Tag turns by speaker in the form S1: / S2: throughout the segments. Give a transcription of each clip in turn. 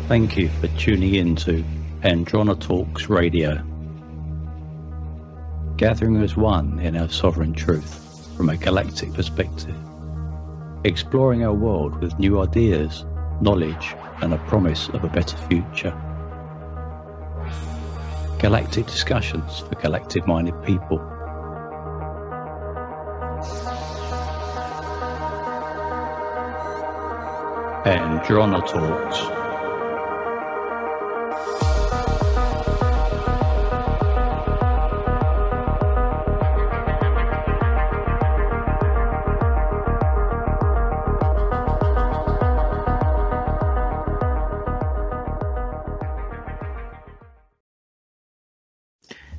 S1: Thank you for tuning in to Andronetalks Radio, gathering as one in our sovereign truth from a galactic perspective, exploring our world with new ideas, knowledge, and a promise of a better future. Galactic discussions for galactic-minded people. Andronetalks.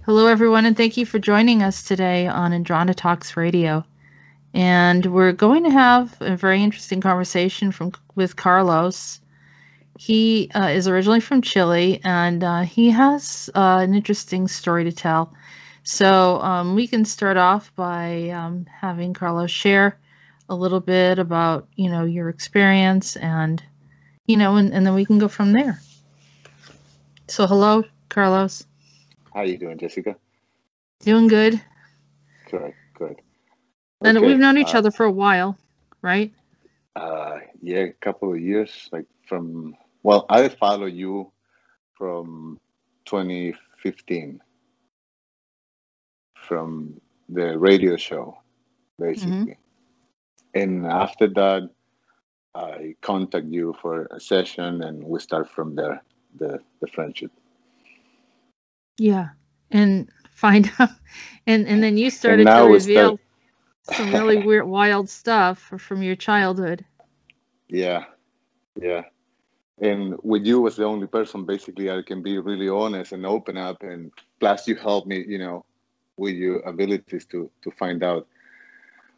S2: Hello, everyone, and thank you for joining us today on Andronetalks Radio. And we're going to have a very interesting conversation with Carlos. He is originally from Chile, and he has an interesting story to tell. So we can start off by having Carlos share a little bit about, your experience, and, and then we can go from there. So hello, Carlos.
S3: How you doing, Jessica?
S2: Doing good.
S3: Good.
S2: And
S3: okay.
S2: We've known each other for a while, right?
S3: Yeah, a couple of years. I follow you from 2015, from the radio show, basically. Mm-hmm. And after that, I contact you for a session, and we start from there, the friendship.
S2: Yeah, and find out, and then you started to reveal some really weird, wild stuff from your childhood.
S3: Yeah. And with you was the only person, basically, I can be really honest and open up, and plus you helped me, with your abilities to find out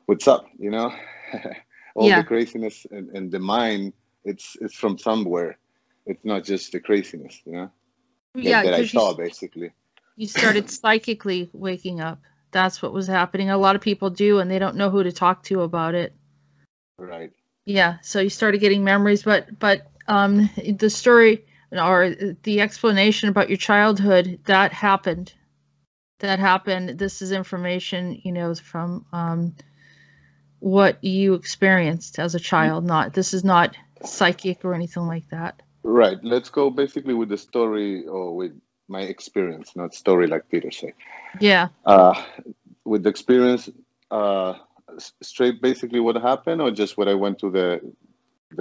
S3: what's up, all the craziness and the mind, it's from somewhere. It's not just the craziness, that I saw, basically.
S2: You started psychically waking up. That's what was happening. A lot of people do, and they don't know who to talk to about it.
S3: Right.
S2: Yeah. So you started getting memories, but the story or the explanation about your childhood that happened. This is information, from what you experienced as a child. This is not psychic or anything like that.
S3: Right. Let's go basically with the story or with my experience, not story like Peter said.
S2: Yeah.
S3: With the experience, straight basically what happened, or just what I went to the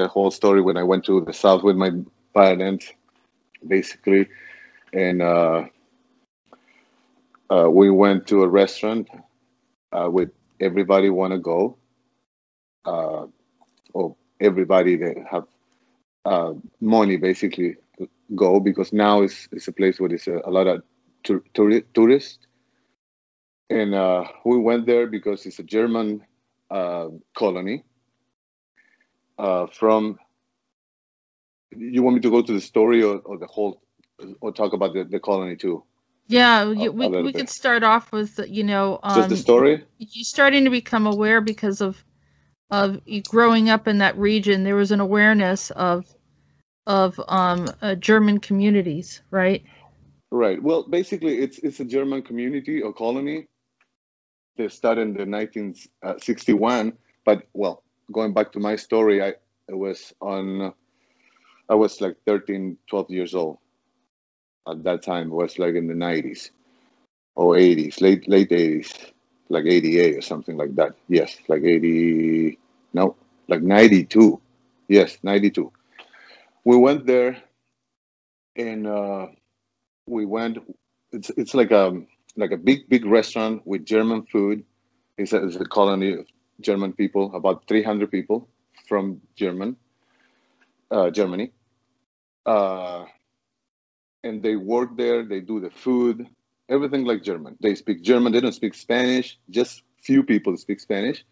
S3: whole story when I went to the South with my parents, basically, and we went to a restaurant with everybody want to go, or everybody that have money basically go, because now it's a place where there's a lot of tourists, and we went there because it's a German colony. You want me to go to the story or the whole, or talk about the colony too?
S2: Yeah, we could start off with just
S3: the story.
S2: You starting to become aware because of you growing up in that region. There was an awareness of German communities, right?
S3: Right. Well, basically, it's a German community or colony. They started in the 1961. But going back to my story, I was like 13, 12 years old at that time. It was like in the 90s or 80s, late 80s, like 88 or something like that. Yes, like 92. Yes, 92. We went there, and we went. It's like a big restaurant with German food. It's a colony of German people, about 300 people from Germany, and they work there. They do the food, everything like German. They speak German. They don't speak Spanish. Just few people speak Spanish.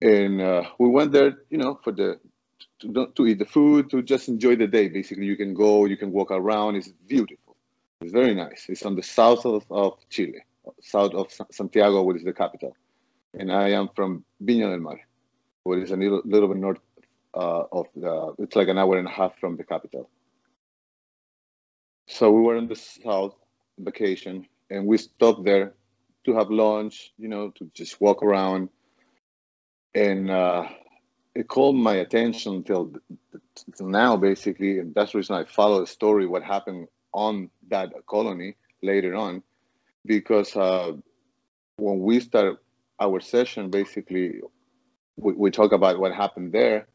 S3: And we went there, for to eat the food, to just enjoy the day. Basically, you can go, you can walk around. It's beautiful. It's very nice. It's on the south of Chile, south of Santiago, which is the capital. And I am from Viña del Mar, which is a little bit north of it's like an hour and a half from the capital. So we were in the south vacation, and we stopped there to have lunch, to just walk around. And it called my attention till now, basically. And that's the reason I follow the story, what happened on that colony later on. Because when we start our session, basically, we talk about what happened there.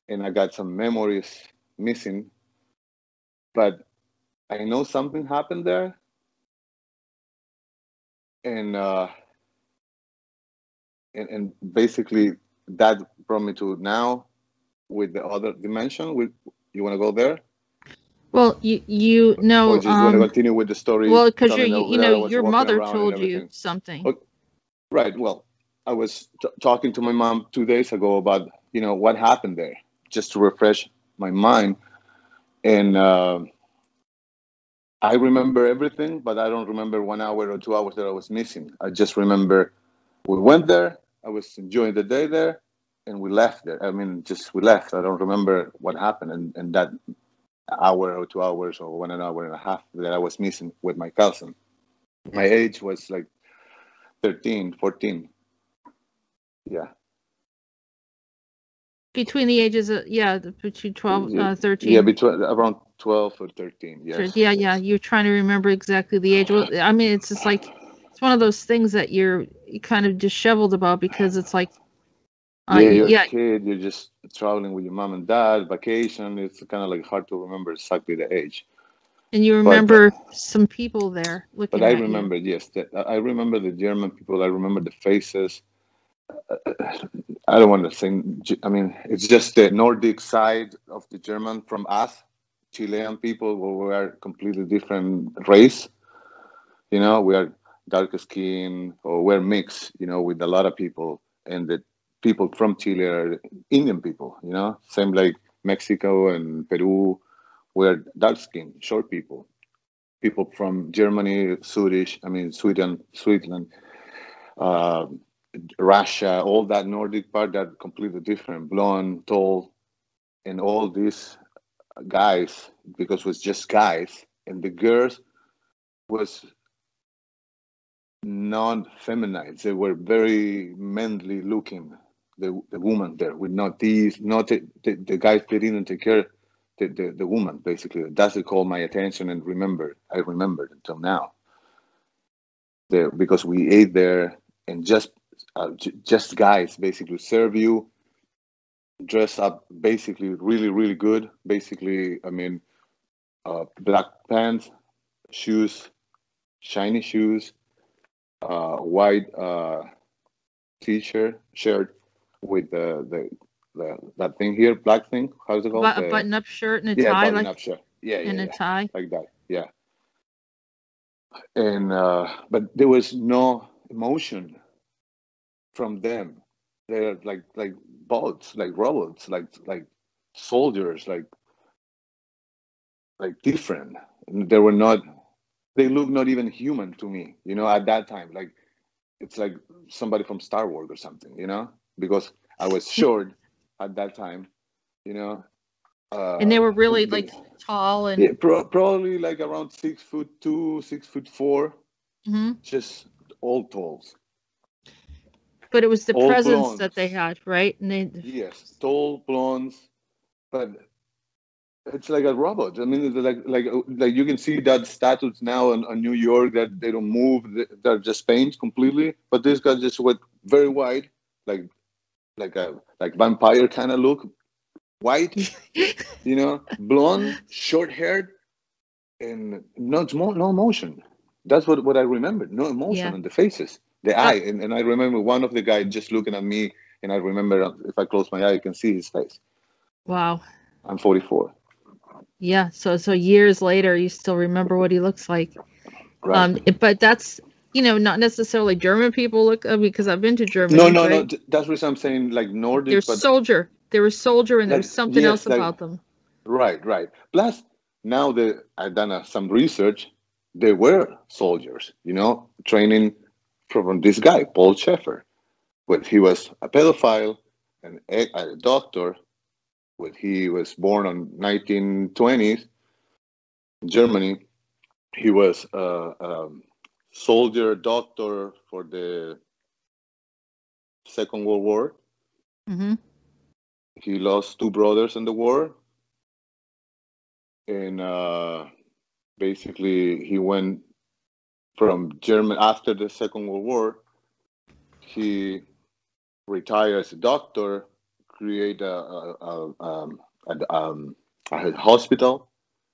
S3: And I got some memories missing. But I know something happened there. And basically that brought me to now with the other dimension. You want to go there?
S2: Well, you know,
S3: or just want to continue with the story?
S2: Well, because
S3: telling
S2: your mother told you something.
S3: Okay. Right. Well, I was talking to my mom 2 days ago about what happened there, just to refresh my mind. And I remember everything, but I don't remember 1 hour or 2 hours that I was missing. I just remember we went there, I was enjoying the day there, and we left there. I mean, we left. I don't remember what happened in that hour or 2 hours or 1 hour and a half that I was missing with my cousin. My age was like 13, 14. Yeah.
S2: Between the ages of, between 12, 13.
S3: Yeah, between around 12 or 13, yes.
S2: Sure. Yeah, you're trying to remember exactly the age. Well, I mean, it's just like, it's one of those things that you're kind of disheveled about, because it's like,
S3: you're a kid, you're just traveling with your mom and dad, vacation. It's kind of like hard to remember exactly the age.
S2: And you remember some people there looking at you.
S3: But I remember, yes, I remember the German people. I remember the faces. I don't want to say, I mean, it's just the Nordic side of the German from us, Chilean people, where we are completely different race. We are darker skin, or we're mixed, with a lot of people. And the people from Chile are Indian people, same like Mexico and Peru. We're dark skin, short people. People from Germany, Sweden, Switzerland, Russia, all that Nordic part, that completely different, blonde, tall, and all these guys, because it was just guys, and the girls was non-feminine. They were very manly looking, the woman there, with not the guys. They didn't take care the woman, basically. That's what called my attention, and I remembered until now. Because we ate there, and just guys basically serve you, dress up basically really, really good. Basically, I mean, black pants, shoes, shiny shoes, white t-shirt, shirt with that thing here, black thing. How's it called?
S2: A button-up shirt and a tie,
S3: button-up shirt. And
S2: a tie,
S3: like that. Yeah. And but there was no emotion from them. They're like bots, like robots, like soldiers, like different. And they look not even human to me, at that time. Like, it's like somebody from Star Wars or something, because I was short at that time,
S2: and they were really like tall and
S3: probably like around 6'2", 6'4", just all talls.
S2: But it was the
S3: all
S2: presence
S3: blondes.
S2: That they had, right? And
S3: yes, tall blondes, but it's like a robot. I mean, like you can see that statues now in New York that they don't move; they're just painted completely. But this guy just went very white, like vampire kind of look, white, blonde, short haired, and no emotion. That's what I remember. No emotion on the faces, the eye, and I remember one of the guys just looking at me, and I remember if I close my eye, I can see his face.
S2: Wow.
S3: I'm 44.
S2: Yeah, so years later, you still remember what he looks like.
S3: Right.
S2: But that's, not necessarily German people look, because I've been to Germany.
S3: No. That's what I'm saying, like Nordic.
S2: They're soldier. They were soldier, and there was something else about them.
S3: Right. Plus, now that I've done some research, they were soldiers, training from this guy, Paul Schaeffer. But he was a pedophile and a doctor. When he was born in 1920s in Germany, he was a soldier, doctor for the Second World War.
S2: Mm-hmm.
S3: He lost two brothers in the war, and basically he went from Germany after the Second World War. He retired as a doctor, create a hospital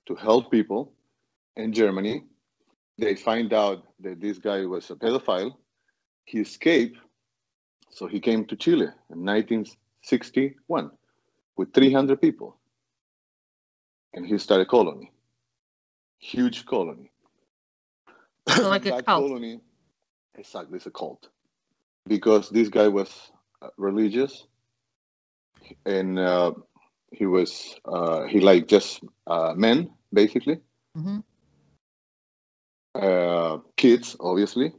S3: to help people in Germany. They find out that this guy was a pedophile. He escaped, so he came to Chile in 1961 with 300 people, and he started a colony, huge colony.
S2: So like a
S3: That
S2: cult.
S3: colony, exactly, it's a cult, because this guy was religious, and he liked just men, basically.
S2: Mm-hmm.
S3: Kids, obviously,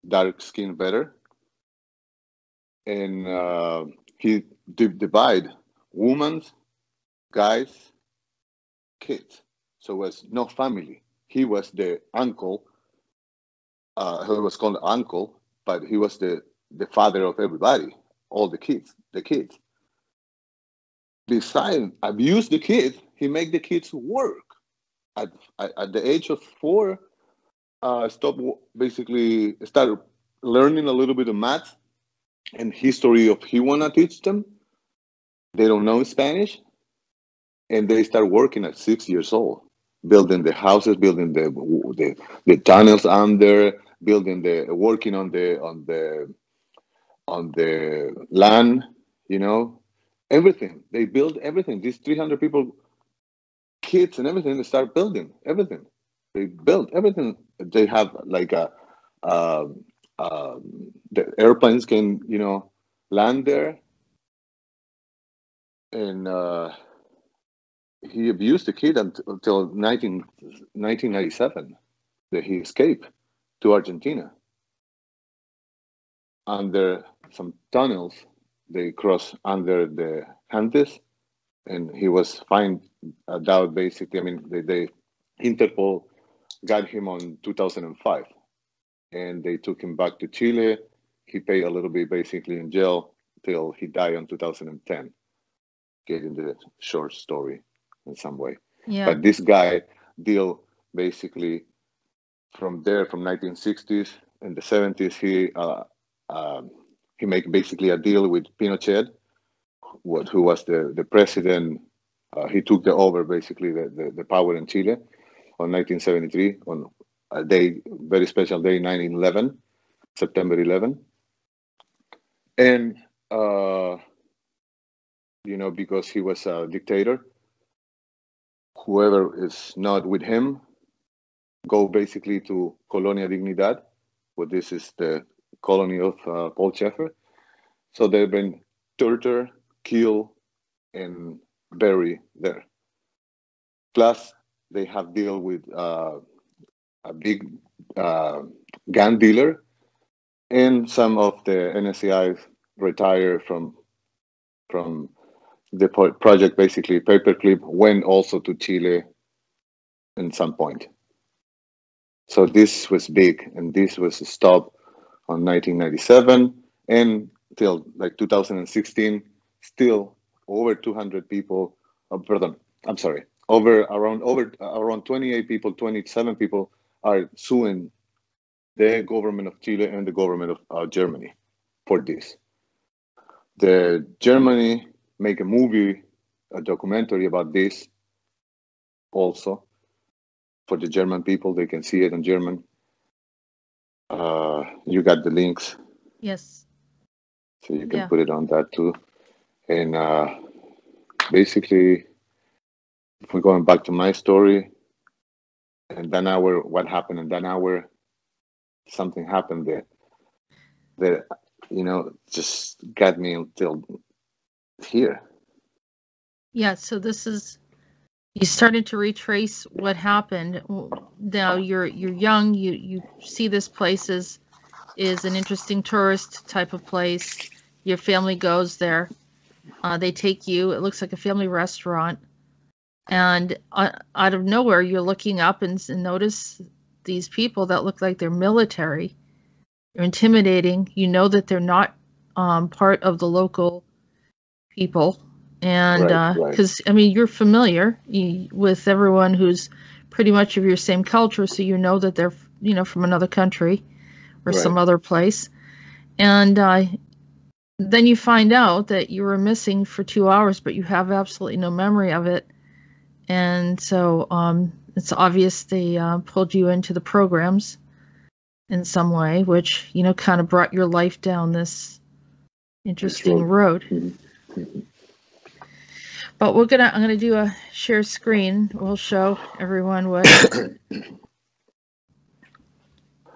S3: dark skin better, and he divide women, guys, kids. So it was no family. He was the uncle. He was called uncle, but he was the father of everybody, all the kids. Besides abuse the kids, he make the kids work. At the age of 4, basically started learning a little bit of math and history of he wanna teach them. They don't know Spanish, and they start working at 6 years old, building the houses, building the tunnels under, working on the land, everything. They build everything. These 300 people, kids and everything, they start building everything. They build everything. They have like the airplanes can, land there. And he abused the kid until 1997, that he escaped to Argentina. Under some tunnels, they crossed under the Andes, and he was found out, basically. I mean, they Interpol got him on 2005, and they took him back to Chile. He paid a little bit, basically, in jail till he died in 2010, getting the short story in some way.
S2: Yeah.
S3: But this guy deal basically from there, from 1960s and the 70s. He make basically a deal with Pinochet, who was the president. He took over basically the power in Chile on 1973 on a day, very special day, 9/11, September 11, and because he was a dictator, whoever is not with him go basically to Colonia Dignidad, where this is the colony of Paul Schaeffer. So they've been tortured, killed, and buried there. Plus, they have deal with a big gun dealer, and some of the NSCI retired from the project. Basically, Paperclip went also to Chile in some point. So this was big, and this was stopped on 1997, and till like 2016, still over 200 people. Around 28 people, 27 people are suing the government of Chile and the government of Germany for this. The Germany make a movie, a documentary about this also. For the German people, they can see it in German. You got the links.
S2: Yes.
S3: So you can put it on that too. And basically, if we're going back to my story, and that hour, what happened in that hour, something happened there that, just got me until here.
S2: Yeah, so this is, you started to retrace what happened. Now you're young, you see this place is an interesting tourist type of place. Your family goes there. They take you. It looks like a family restaurant. And out of nowhere, you're looking up and notice these people that look like they're military. They're intimidating. You know that they're not part of the local people. And because, I mean, you're familiar with everyone who's pretty much of your same culture, so you know that they're, you know, from another country or some other place. And then you find out that you were missing for 2 hours, but you have absolutely no memory of it. And so it's obvious they pulled you into the programs in some way, which, you know, kind of brought your life down this interesting road.
S3: Mm-hmm.
S2: But I'm gonna do a share screen. We'll show everyone what.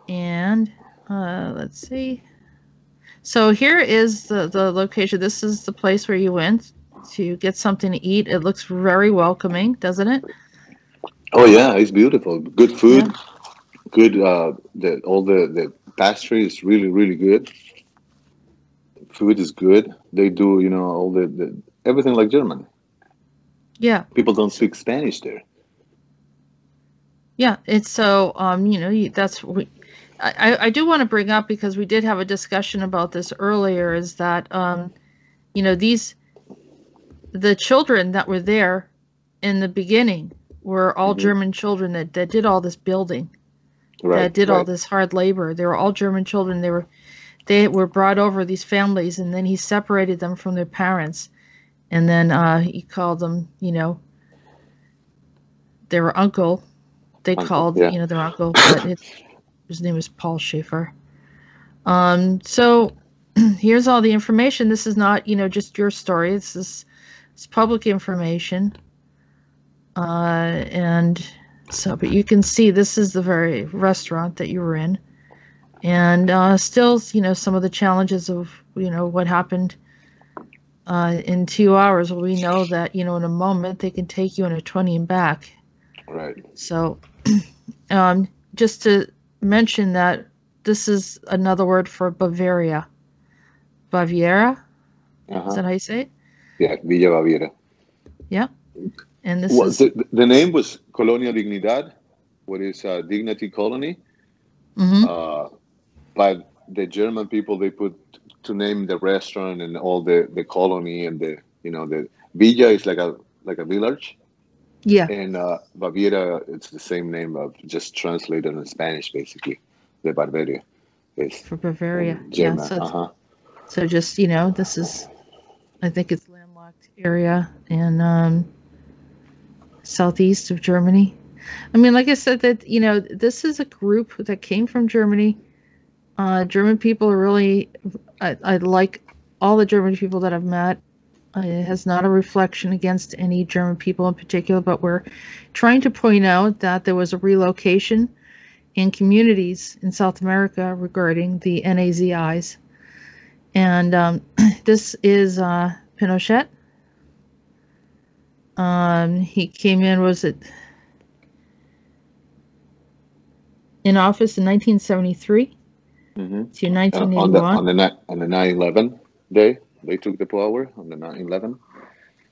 S2: And let's see. So here is the location. This is the place where you went to get something to eat. It looks very welcoming, doesn't it?
S3: Oh yeah, it's beautiful. Good food. Yeah. Good. The pastry is really, really good. Food is good. They do, you know, all the everything like German.
S2: Yeah.
S3: People don't speak Spanish there.
S2: Yeah, it's so you know, I do want to bring up, because we did have a discussion about this earlier, is that you know, the children that were there in the beginning were all German children that did all this building, that did all this hard labor. They were all German children. They were brought over, these families, and then he separated them from their parents, and then he called them, you know, their uncle. They called, you know, their uncle, but his name was Paul Schaefer. So here's all the information. This is not, you know, just your story. It's public information. And so, but you can see this is the very restaurant that you were in. And still, you know, some of the challenges of, you know, what happened in 2 hours. Well, we know that, you know, in a moment they can take you in a 20 and back.
S3: Right.
S2: So just to mention that this is another word for Bavaria. Baviera? Is that how you say it?
S3: Yeah, Villa Baviera.
S2: Yeah. And this is...
S3: The name was Colonia Dignidad, what is Dignity Colony.
S2: Mm-hmm.
S3: But the German people, they put to name the restaurant and all the colony, and the, you know, the Villa is like a village.
S2: Yeah.
S3: And Baviera, it's the same name of just translated in Spanish, basically. The Bavaria is
S2: for Bavaria.
S3: German.
S2: Yeah. So just, you know, this is, I think it's landlocked area in southeast of Germany. I mean, like I said, that, you know, this is a group that came from Germany. German people are really, I like all the German people that I've met. It has not a reflection against any German people in particular, but we're trying to point out that there was a relocation in communities in South America regarding the NAZIs. And this is Pinochet. He came in, in office in 1973 to 1981.
S3: On the 9/11 day, they took the power on the 9/11.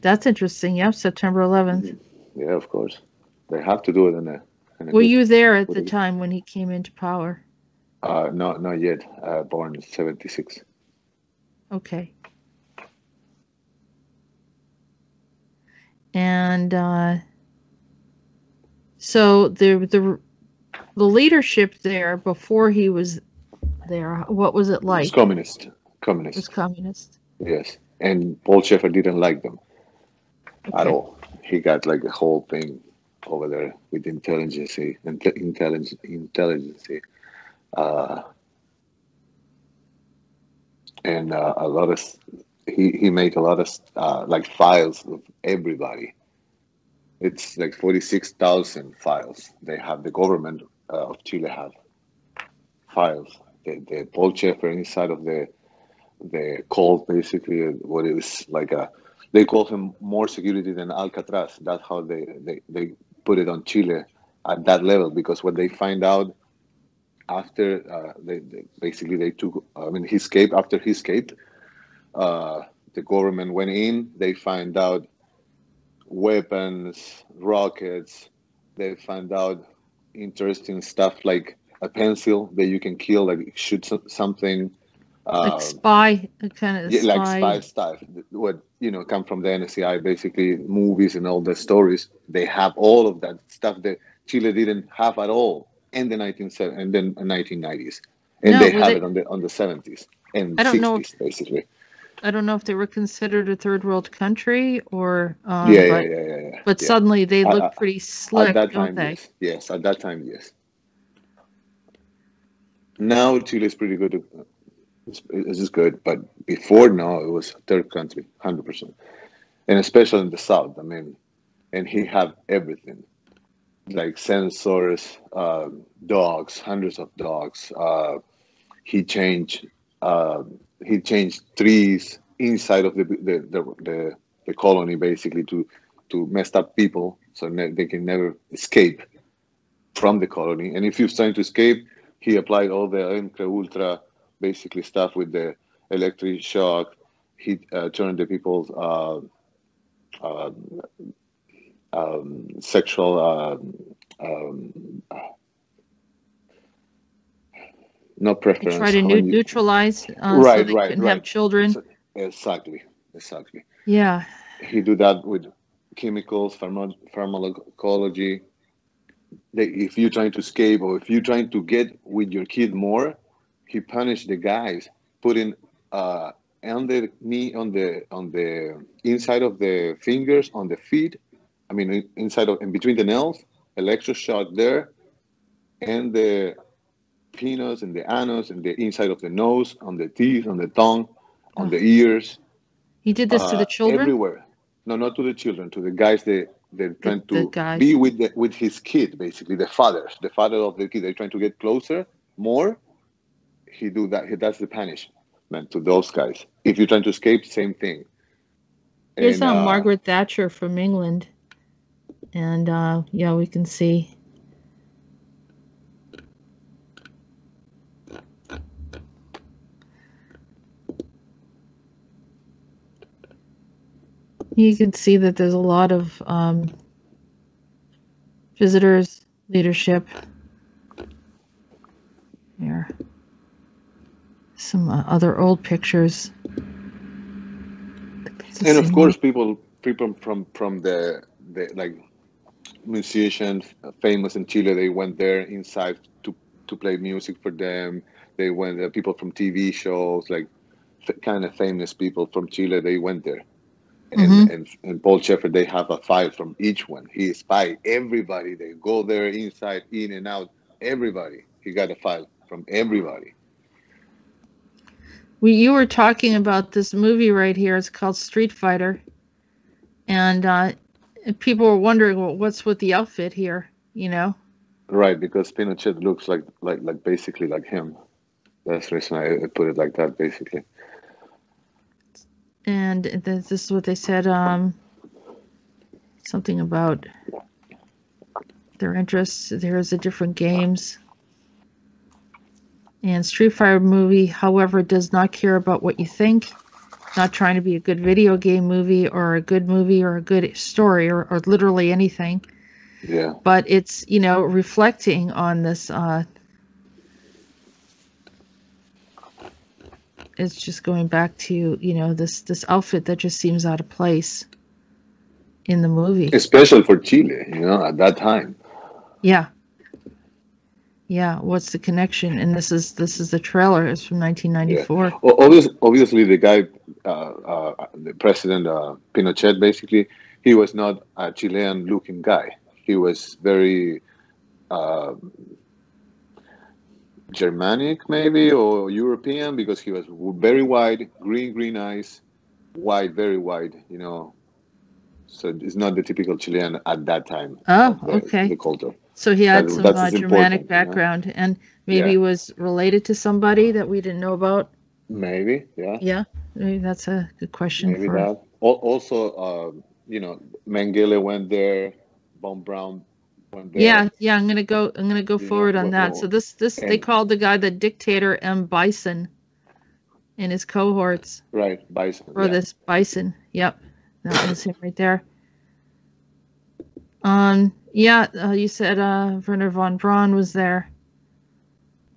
S2: That's interesting. Yep, September 11th.
S3: Yeah, of course. They have to do it in a
S2: Were you there at the time when he came into power?
S3: No, not yet. Born in 76.
S2: Okay. And so the leadership there before he was there, what was it like?
S3: It was communist.
S2: It was communist.
S3: Yes, and Paul Schaefer didn't like them at all. He got like a whole thing over there with intelligence, and a lot of he made a lot of like files of everybody. It's like 46,000 files. They have, the government of Chile have files. The Paul Schaefer inside of the cult, basically, what it was like they call him more security than Alcatraz. That's how they put it on Chile at that level, because when they find out after they took, he escaped. After he escaped, the government went in. They find out weapons, rockets. They find out interesting stuff like a pencil that you can kill, like shoot something.
S2: Like spy, kind of
S3: Yeah, like spy
S2: spy.
S3: stuff. What come from the NSCI, basically movies and all the stories. They have all of that stuff that Chile didn't have at all in the 1990s, and
S2: No,
S3: they
S2: were
S3: have
S2: they?
S3: it on the 70s and
S2: I don't know.
S3: 60s, basically.
S2: I don't know if they were considered a third world country or,
S3: Yeah.
S2: but suddenly they look
S3: At,
S2: pretty
S3: at
S2: slick,
S3: that
S2: don't
S3: time,
S2: they?
S3: yes. At that time, yes. Now Chile is pretty good. It's just good, but before, no, it was a third country, 100%, and especially in the south. I mean, and he had everything, like sensors, dogs, hundreds of dogs. He changed he changed trees inside of the colony, basically to messed up people, so they can never escape from the colony. And if you're trying to escape, he applied all the MK Ultra basically stuff with the electric shock. He turned the people's sexual no
S2: They
S3: preference.
S2: try to neutralize so
S3: Right,
S2: they couldn't have children.
S3: Exactly.
S2: Yeah.
S3: He do that with chemicals, pharmacology. If you're trying to escape or if you're trying to get with your kid more, he punished the guys, putting on the knee, on the inside of the fingers, on the feet. I mean, inside of, in between the nails, electroshock there, and the penis and the anus and the inside of the nose, on the teeth, on the tongue, on the ears.
S2: He did this to the children?
S3: Everywhere. No, not to the children, to the guys they're trying to
S2: guys.
S3: be with his kid, basically, the father of the kid. They're trying to get closer more. He do that. He does the punishment to those guys. If you're trying to escape, same thing.
S2: Here's Margaret Thatcher from England. And yeah, we can see. You can see that there's a lot of visitors, leadership. Here. Some other old pictures.
S3: And of course, people from the like musicians famous in Chile, they went there inside to play music for them. They went people from TV shows, like kind of famous people from Chile. They went there, and Paul Sheffer, they have a file from each one. He spied everybody. They go there inside, in and out. Everybody. He got a file from everybody.
S2: You were talking about this movie right here. It's called Street Fighter, and people were wondering, well, what's with the outfit here? You know?
S3: Right, because Pinochet looks like basically like him. That's the reason I put it like that, basically.
S2: And this is what they said. Something about their interests. There's the different games. And Street Fighter movie, however, does not care about what you think. Not trying to be a good video game movie or a good story or literally anything.
S3: Yeah.
S2: But it's, reflecting on this. It's just going back to, this outfit that just seems out of place in the movie.
S3: Especially for Chile, at that time.
S2: Yeah. Yeah, what's the connection? And this is the trailer. It's from 1994.
S3: Yeah. Well, obviously, the guy, the president Pinochet, basically, he was not a Chilean-looking guy. He was very Germanic, maybe, or European, because he was very wide, green eyes, wide, very wide. So it's not the typical Chilean at that time.
S2: Oh, okay.
S3: The culture.
S2: So he had some Germanic background, and maybe was related to somebody that we didn't know about.
S3: Maybe, yeah.
S2: Yeah, maybe that's a good question.
S3: Maybe that. Also, Mengele went there. Von Braun went there.
S2: Yeah. I'm gonna go forward on that. So this they called the guy the dictator M. Bison in his cohorts.
S3: Right, Bison.
S2: Or this Bison. Yep, that was him right there. Yeah, you said Werner von Braun was there.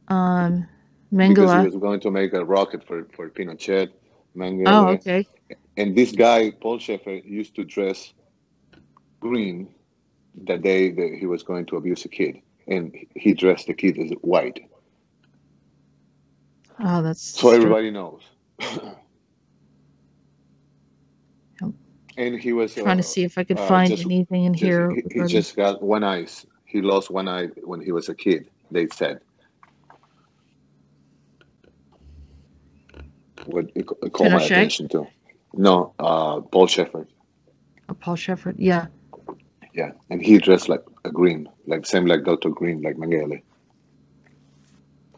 S3: Because he
S2: Mengele.
S3: was going to make a rocket for Pinochet, Mengele.
S2: Oh, okay.
S3: And this guy, Paul Schaeffer, used to dress green the day that he was going to abuse a kid. And he dressed the kid as white.
S2: Oh, that's
S3: so everybody knows. And he was
S2: trying to see if I could find anything in here.
S3: He just got one eye. He lost one eye when he was a kid, they said. What it caught my attention to. No, Paul Schaeffer.
S2: Oh, Paul Schaeffer, yeah.
S3: Yeah, and he dressed like a green, like same like Dr. Green, like Mengele.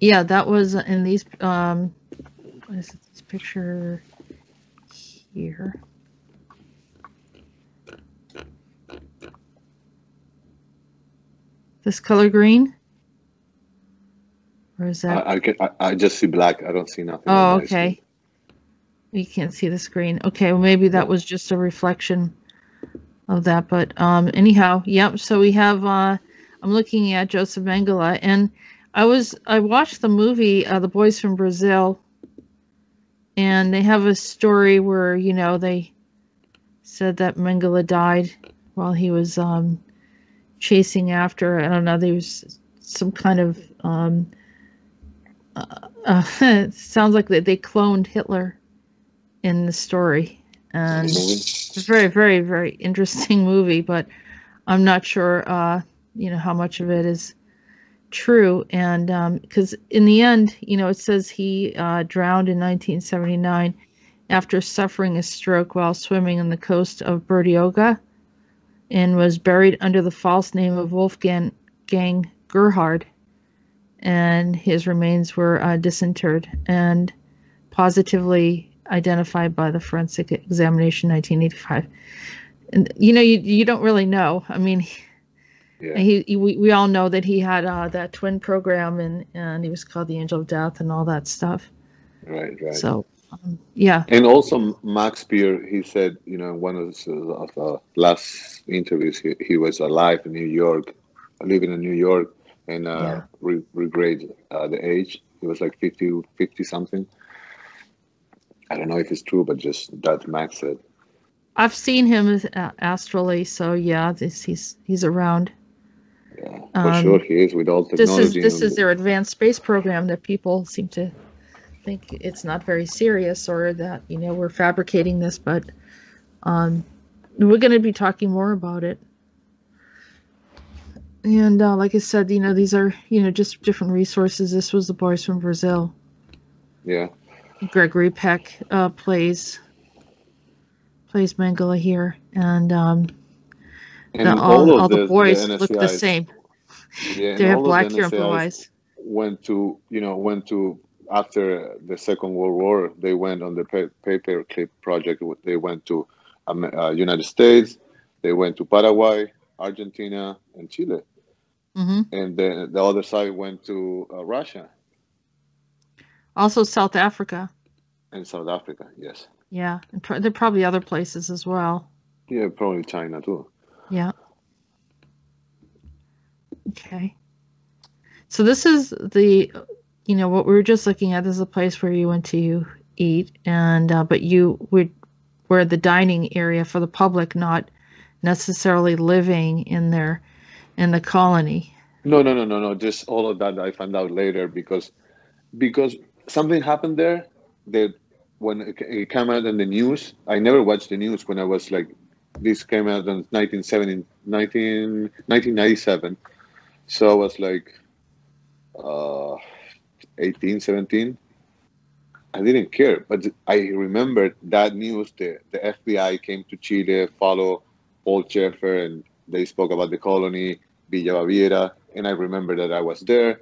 S2: Yeah, that was in these. What is it, this picture here? This color green, or is that?
S3: I just see black. I don't see nothing.
S2: Oh, okay. You can't see the screen. Okay, well maybe that was just a reflection of that. But anyhow, yep. So we have. I'm looking at Joseph Mengele, and I watched the movie The Boys from Brazil, and they have a story where they said that Mengele died while he was chasing after, I don't know, there was some kind of it sounds like they cloned Hitler in the story, and it's a very, very, very interesting movie, but I'm not sure how much of it is true. And because in the end, it says he drowned in 1979 after suffering a stroke while swimming on the coast of Bertioga, and was buried under the false name of Wolfgang Gerhard, and his remains were disinterred and positively identified by the forensic examination 1985. And you don't really know. I mean, we all know that he had that twin program, and he was called the Angel of Death and all that stuff.
S3: Right.
S2: So. Yeah.
S3: And also Max Beer, he said, in one of the last interviews, he was alive in New York, living in New York, and regret the age. He was like 50 something. I don't know if it's true, but just that Max said.
S2: I've seen him astrally, so yeah, he's around.
S3: Yeah, for sure he is, with all technology.
S2: This is their advanced space program that people seem to think it's not very serious, or that we're fabricating this, but we're going to be talking more about it. And like I said, these are just different resources. This was The Boys from Brazil.
S3: Yeah.
S2: Gregory Peck plays Mengele here, and all the boys look the same.
S3: Yeah,
S2: they have black hair and blue eyes.
S3: Went to after the Second World War, they went on the paperclip project. They went to United States, they went to Paraguay, Argentina, and Chile.
S2: Mm-hmm.
S3: And then the other side went to Russia.
S2: Also South Africa.
S3: And South Africa, yes.
S2: Yeah, and there are probably other places as well.
S3: Yeah, probably China too.
S2: Yeah. Okay. So this is the... what we were just looking at. This is a place where you went to eat, and but you were the dining area for the public, not necessarily living in the colony.
S3: No. Just all of that I found out later because something happened there that when it came out in the news. I never watched the news when I was like, this came out in 1997. So I was like 18, 17. I didn't care, but I remember that news. The FBI came to Chile, follow Paul Schaeffer, and they spoke about the colony, Villa Baviera, and I remember that I was there,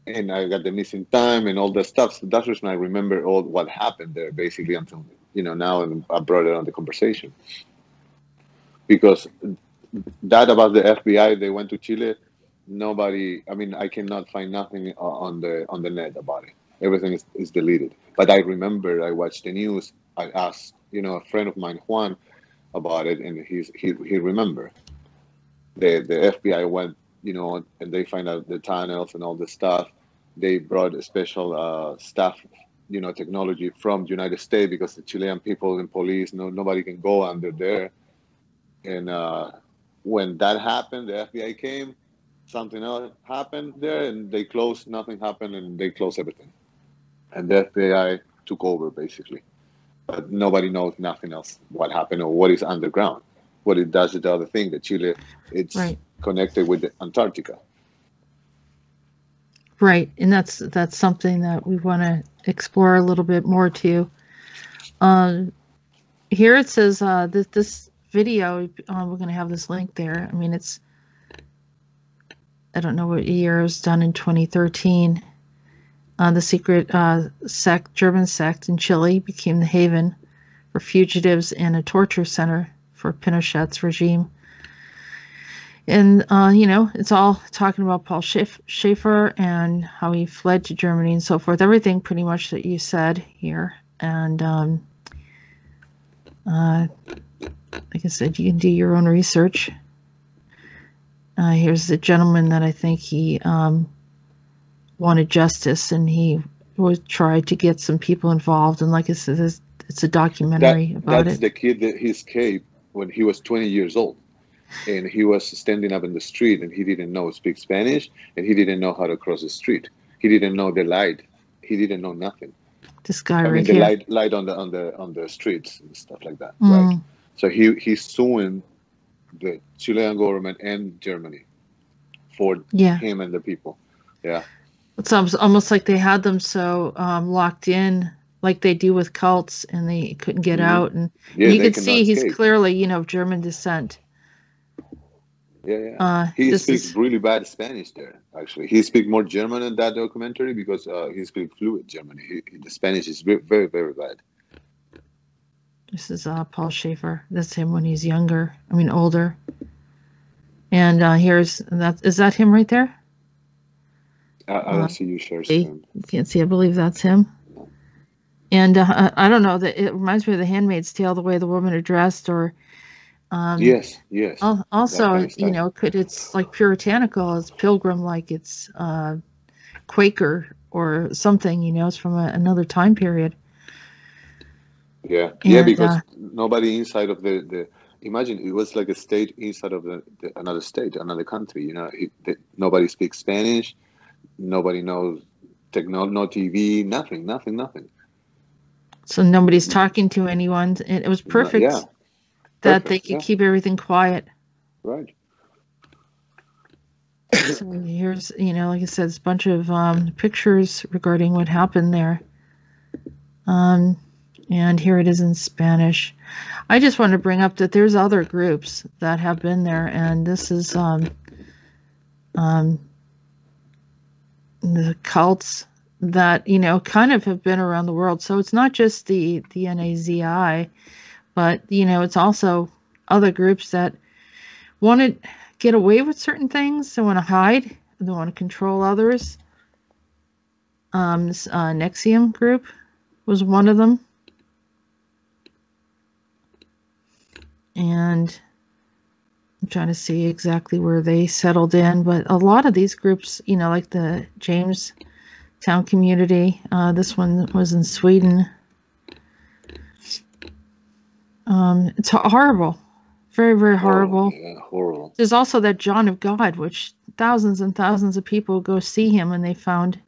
S3: and I got the missing time and all that stuff. So that's when I remember all what happened there, basically, until now, and I brought it on the conversation. Because that about the FBI, they went to Chile. Nobody, I cannot find nothing on the net about it. Everything is deleted. But I remember I watched the news. I asked, a friend of mine, Juan, about it, and he remembered. the FBI went, and they find out the tunnels and all the stuff. They brought a special staff, technology from the United States, because the Chilean people and police, nobody can go under there. And when that happened, the FBI came, something else happened there, and they closed, nothing happened, and they closed everything. And the FBI took over, basically. But nobody knows nothing else, what happened or what is underground. What it does is the other thing, that Chile, it's connected with the Antarctica.
S2: Right, and that's something that we want to explore a little bit more too. Here it says this video, we're going to have this link there. I mean, I don't know what year it was done, in 2013. The secret German sect in Chile became the haven for fugitives and a torture center for Pinochet's regime. And, it's all talking about Paul Schaefer and how he fled to Germany and so forth. Everything pretty much that you said here. And like I said, you can do your own research. Here's the gentleman that I think he wanted justice, and he would try to get some people involved. And like I said, it's a documentary about it.
S3: That's the kid that he escaped when he was 20 years old. And he was standing up in the street, and he didn't speak Spanish, and he didn't know how to cross the street. He didn't know the light. He didn't know nothing.
S2: This guy
S3: the light on the streets and stuff like that. Right. So he's suing the Chilean government and Germany for him and the people. Yeah.
S2: It's almost like they had them so locked in, like they do with cults, and they couldn't get out. And you can see he's clearly, of German descent.
S3: Yeah. He speaks really bad Spanish there, actually. He speaks more German in that documentary, because he speaks fluent German. The Spanish is very, very, very bad.
S2: This is Paul Schaefer. That's him when he's older. And is that him right there?
S3: I don't see you share screen.
S2: You can't see. I believe that's him. And I don't know, that it reminds me of The Handmaid's Tale, the way the women are dressed, or
S3: yes.
S2: Also, it's like puritanical, it's pilgrim, like it's Quaker or something. It's from another time period.
S3: Yeah, because nobody inside of the imagine it was like a state inside of another state, another country. Nobody speaks Spanish. Nobody knows no TV, nothing. So
S2: nobody's talking to anyone, and it was perfect that they could keep everything quiet.
S3: Right.
S2: So here's, like I said, it's a bunch of pictures regarding what happened there. And here it is in Spanish. I just want to bring up that there's other groups that have been there, and this is the cults that kind of have been around the world. So it's not just the NAZI, but it's also other groups that want to get away with certain things. They want to hide. They want to control others. This Nexium group was one of them. And I'm trying to see exactly where they settled in, but a lot of these groups, like the Jamestown community, this one was in Sweden. It's horrible. Very, very horrible.
S3: Horrible.
S2: There's also that John of God, which thousands and thousands of people go see him, and they found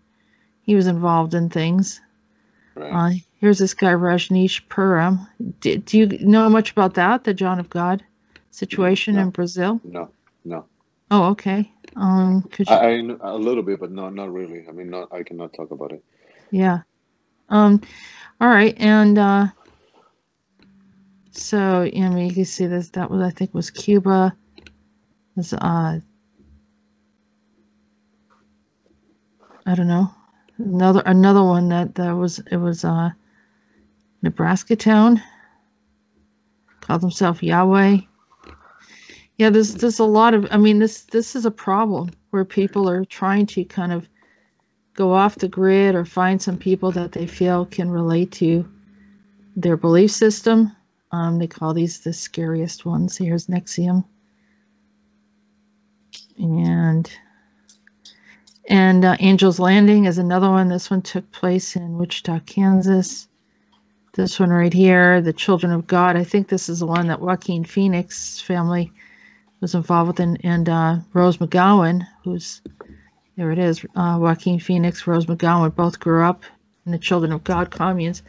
S2: he was involved in things.
S3: Right.
S2: Here's this guy, Rajneesh Puram. Do you know much about that, the John of God situation in Brazil?
S3: No.
S2: Oh, okay.
S3: I know a little bit, but not really. I mean, I cannot talk about it.
S2: Yeah. All right, and so you can see this. That was, I think, was Cuba. This I don't know. Another one that was Nebraska town, called himself Yahweh. Yeah, there's a lot of, this is a problem where people are trying to kind of go off the grid or find some people that they feel can relate to their belief system. They call these the scariest ones. Here's Nexium. And Angel's Landing is another one. This one took place in Wichita, Kansas. This one right here, the Children of God. I think this is the one that Joaquin Phoenix's family was involved with, and Rose McGowan, who's, there it is, Joaquin Phoenix, Rose McGowan, both grew up in the Children of God communes.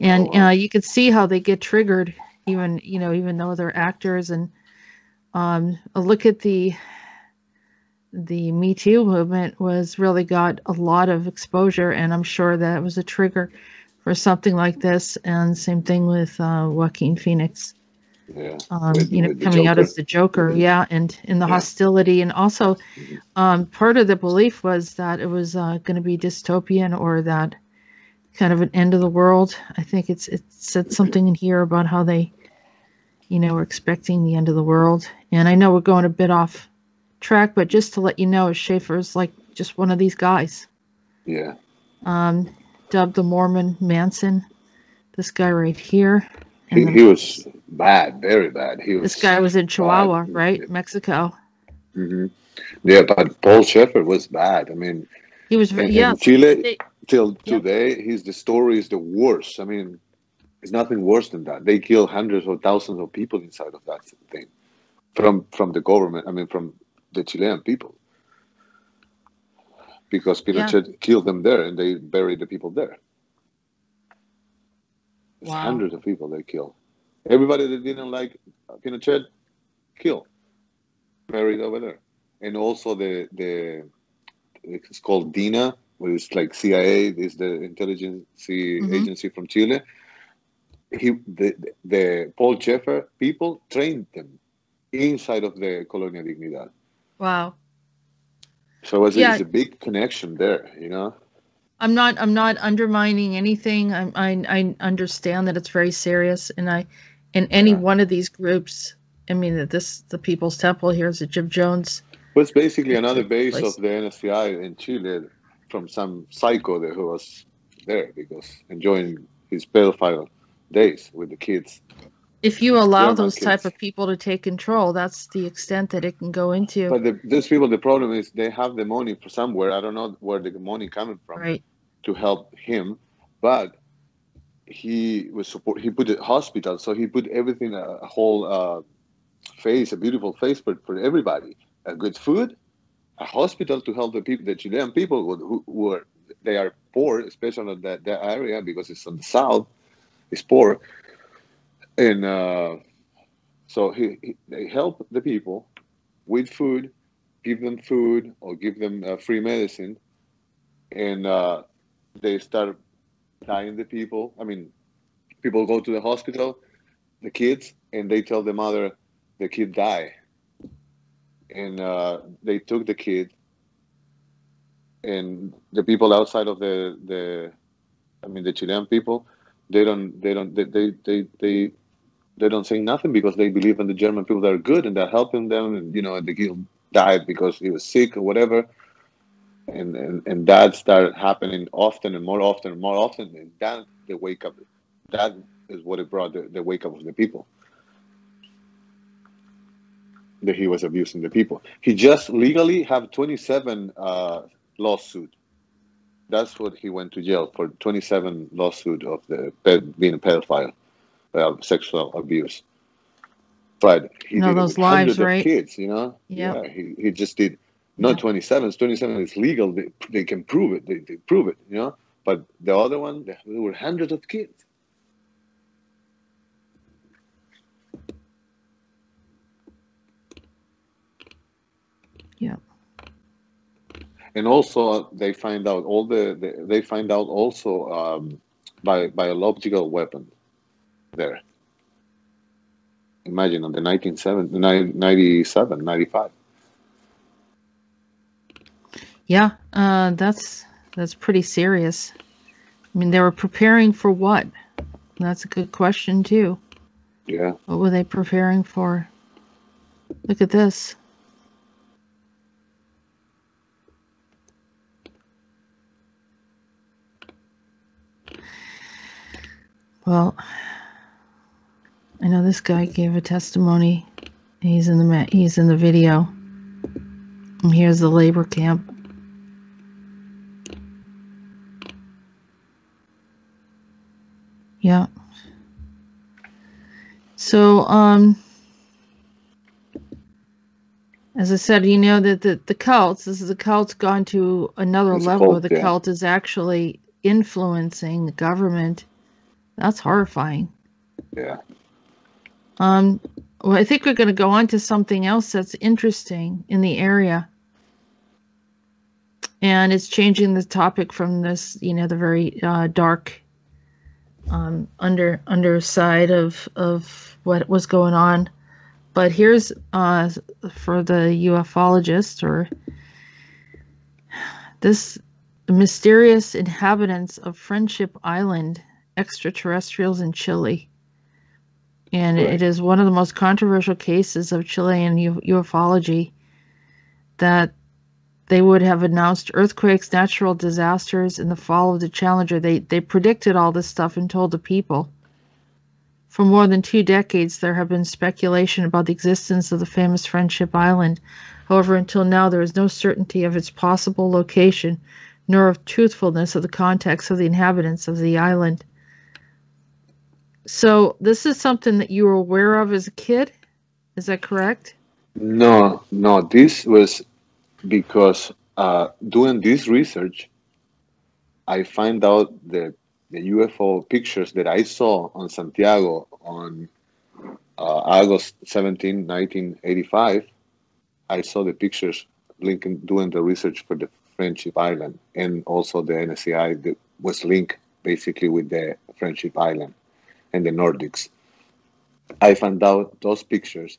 S2: And you can see how they get triggered, even though they're actors. And a look at the Me Too movement was really got a lot of exposure, and I'm sure that was a trigger for something like this. And same thing with Joaquin Phoenix.
S3: Yeah.
S2: Coming out as the Joker, and in the hostility, and also part of the belief was that it was going to be dystopian, or that kind of an end of the world. I think it said something in here about how they, were expecting the end of the world. And I know we're going a bit off track, but just to let you know, Schaefer's like just one of these guys.
S3: Yeah.
S2: Dubbed the Mormon Manson. This guy right here.
S3: He was bad, very bad.
S2: This guy was in Chihuahua, right? Mexico.
S3: Mm-hmm. Yeah, but Paul Schaefer was bad. I mean,
S2: he was
S3: in Chile till today. The story is the worst. I mean, it's nothing worse than that. They kill hundreds or thousands of people inside of that thing from the government. I mean, from the Chilean people, because Pinochet killed them there, and they buried the people there. Wow. Hundreds of people they killed. Everybody that didn't like Pinochet, killed, buried over there. And also it's called DINA, which is like CIA, is the intelligence agency from Chile. The Paul Schaefer people trained them inside of the Colonia Dignidad.
S2: Wow.
S3: So it's a big connection there,
S2: I'm not undermining anything. I understand that it's very serious, and any one of these groups. I mean, the People's Temple here is a Jim Jones.
S3: Well, it's basically another base of the NSCI in Chile from some psycho who was there because enjoying his pedophile days with the kids.
S2: If you allow those type of people to take control, that's the extent that it can go into.
S3: But those people, the problem is they have the money for somewhere. I don't know where the money coming from to help him. But he put a hospital, so he put everything, a whole face, a beautiful face for everybody. A good food, a hospital to help the people, the Chilean people who are poor, especially in that area because it's on the south, it's poor. And so they help the people with food, give them food or give them free medicine, and they start dying the people. I mean, people go to the hospital, the kids, and they tell the mother the kid died. And they took the kid, and the people outside of the Chilean people, they don't say nothing because they believe in the German people that are good and they're helping them, and the kid died because he was sick or whatever, and that started happening often and more often and more often, and that the wake up, that is what it brought the wake up of the people, that he was abusing the people. He just legally have 27 lawsuits. That's what he went to jail for, 27 lawsuits of being a pedophile. Sexual abuse, but he did
S2: those
S3: hundreds
S2: lives, right?
S3: of kids, Yeah, he just did not 27. 27 is legal; they can prove it. They prove it, But the other one, there were hundreds of kids.
S2: Yeah.
S3: And also, they find out biological weapons. There. Imagine on the 97, 95.
S2: Yeah, that's pretty serious. I mean, they were preparing for what? That's a good question too.
S3: Yeah.
S2: What were they preparing for? Look at this. Well, I know this guy gave a testimony. He's in the video. And here's the labor camp. Yeah. So, as I said, you know that the cults, the cult's gone to another level where the cult is actually influencing the government. That's horrifying.
S3: Yeah.
S2: Well, I think we're going to go on to something else that's interesting in the area. And it's changing the topic from this, you know, the very dark underside of what was going on. But here's for the ufologists, or this mysterious inhabitants of Friendship Island, extraterrestrials in Chile. And it is one of the most controversial cases of Chilean ufology, that they would have announced earthquakes, natural disasters in the fall of the Challenger. They predicted all this stuff and told the people. For more than 2 decades, there have been speculation about the existence of the famous Friendship Island. However, until now, there is no certainty of its possible location, nor of truthfulness of the contacts of the inhabitants of the island. So this is something that you were aware of as a kid? Is that correct?
S3: No. This was because doing this research, I find out that the UFO pictures that I saw on Santiago on August 17, 1985, I saw the pictures doing the research for the Friendship Island, and also the NSCI that was linked basically with the Friendship Island and the Nordics. I found out those pictures,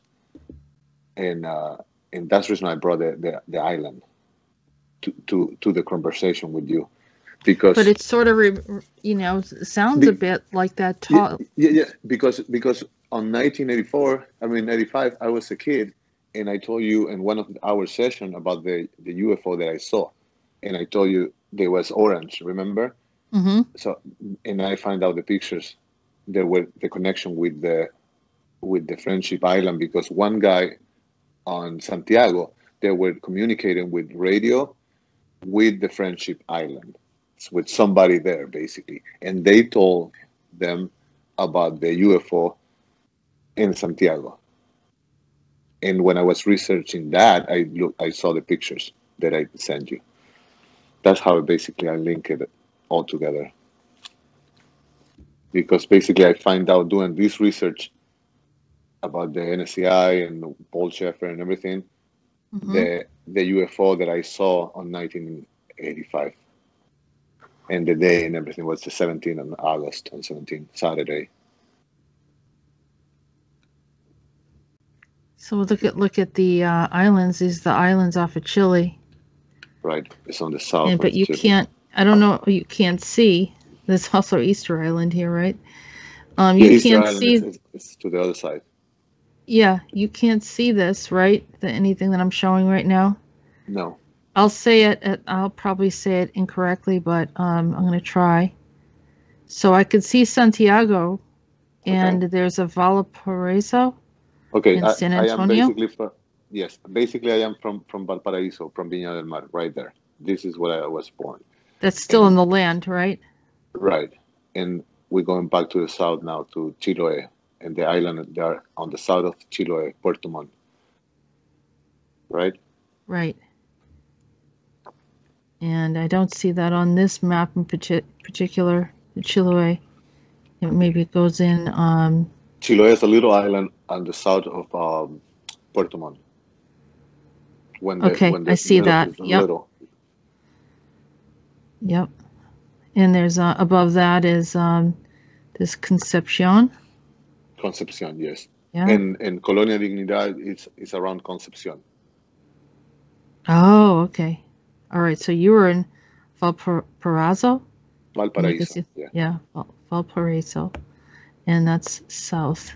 S3: and that's the reason I brought the island to the conversation with you, because.
S2: But it's sort of sounds a bit like that talk.
S3: Yeah. Because on 1985, I was a kid, and I told you in one of our sessions about the UFO that I saw, and I told you there was orange. Remember?
S2: Mm-hmm.
S3: So, and I find out the pictures. There were the connection with the Friendship Island, because one guy on Santiago, they were communicating with radio with the Friendship Island, with somebody there basically, and they told them about the UFO in Santiago. And when I was researching that, I saw the pictures that I sent you. That's how basically I linked it all together. Because basically I find out doing this research about the NSCI and Paul Schaeffer and everything, the UFO that I saw on 1985. And the day and everything was the 17th of August, on 17th, Saturday.
S2: So look at the islands. These are the islands off of Chile.
S3: Right, it's on the south.
S2: But you
S3: Chile.
S2: can't. I don't know. You can't see. There's also Easter Island here, right? You can't see.
S3: It's to the other side.
S2: Yeah, you can't see this, right? Anything that I'm showing right now.
S3: No.
S2: I'll say it. I'll probably say it incorrectly, but I'm going to try. So I could see Santiago, and there's a Valparaiso.
S3: Okay,
S2: in San Antonio.
S3: I am basically I am from Valparaiso, from Viña del Mar, right there. This is where I was born.
S2: That's still in the land, right?
S3: Right, and we're going back to the south now, to Chiloé, and the island there on the south of Chiloé, Puerto Montt. Right?
S2: Right. And I don't see that on this map in particular, Chiloé. Maybe it goes in.
S3: Chiloé is a little island on the south of Puerto Montt.
S2: I see that. Yep.
S3: Little.
S2: Yep. And there's above that is this Concepcion.
S3: Concepcion, yes.
S2: Yeah.
S3: And Colonia Dignidad is around Concepcion.
S2: Oh, okay. All right. So you were in Valparaiso?
S3: Valparaiso, yeah.
S2: Yeah, Valparaiso. And that's south.